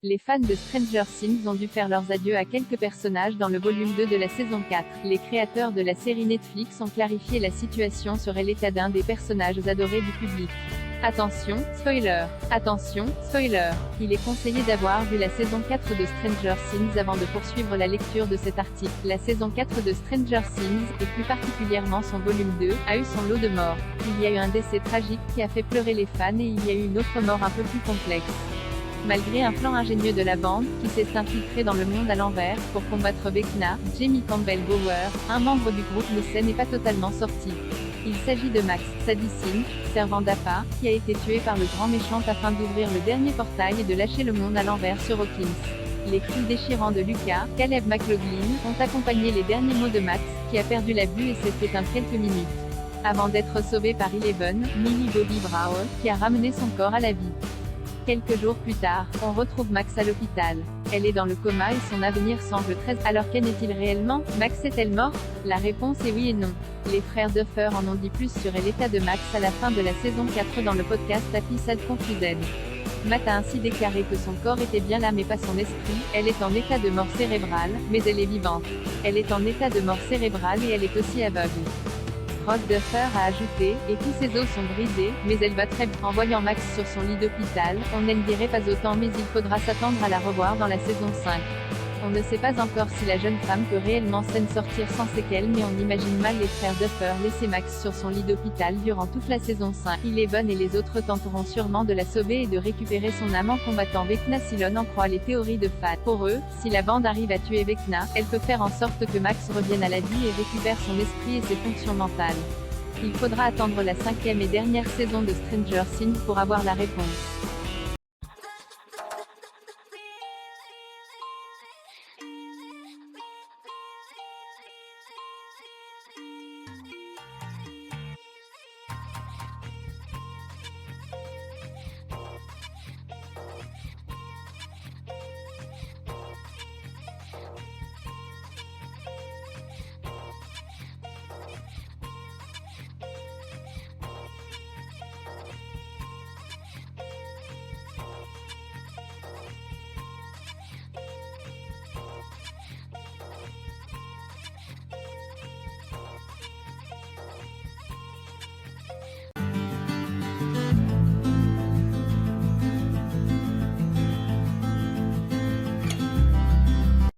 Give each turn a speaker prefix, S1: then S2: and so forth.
S1: Les fans de Stranger Things ont dû faire leurs adieux à quelques personnages dans le volume 2 de la saison 4. Les créateurs de la série Netflix ont clarifié la situation sur l'état d'un des personnages adorés du public. Attention, spoiler. Attention, spoiler. Il est conseillé d'avoir vu la saison 4 de Stranger Things avant de poursuivre la lecture de cet article. La saison 4 de Stranger Things, et plus particulièrement son volume 2, a eu son lot de morts. Il y a eu un décès tragique qui a fait pleurer les fans et il y a eu une autre mort un peu plus complexe. Malgré un plan ingénieux de la bande, qui s'est infiltré dans le monde à l'envers, pour combattre Vecna, Jamie Campbell Bower, un membre du groupe Lucen n'est pas totalement sorti. Il s'agit de Max, Sadicine, servant d'Appa, qui a été tué par le grand méchant afin d'ouvrir le dernier portail et de lâcher le monde à l'envers sur Hawkins. Les cris déchirants de Lucas, Caleb McLaughlin, ont accompagné les derniers mots de Max, qui a perdu la vue et s'est éteint quelques minutes. Avant d'être sauvé par Eleven, Millie Bobby Brown, qui a ramené son corps à la vie. Quelques jours plus tard, on retrouve Max à l'hôpital. Elle est dans le coma et son avenir semble très... Alors qu'en est-il réellement? Max est-elle morte? La réponse est oui et non. Les frères Duffer en ont dit plus sur l'état de Max à la fin de la saison 4 dans le podcast Episode Concluded. Matt a ainsi déclaré que son corps était bien là mais pas son esprit. Elle est en état de mort cérébrale, mais elle est vivante. Elle est en état de mort cérébrale et elle est aussi aveugle. Rod Duffer a ajouté, et tous ses os sont brisés, mais elle va très bien. En voyant Max sur son lit d'hôpital, on n'en dirait pas autant mais il faudra s'attendre à la revoir dans la saison 5. On ne sait pas encore si la jeune femme peut réellement s'en sortir sans séquelles mais on imagine mal les frères Duffer laisser Max sur son lit d'hôpital durant toute la saison 5. Eleven et les autres tenteront sûrement de la sauver et de récupérer son âme en combattant Vecna si l'on en croit les théories de fans. Pour eux, si la bande arrive à tuer Vecna, elle peut faire en sorte que Max revienne à la vie et récupère son esprit et ses fonctions mentales. Il faudra attendre la 5e et dernière saison de Stranger Things pour avoir la réponse.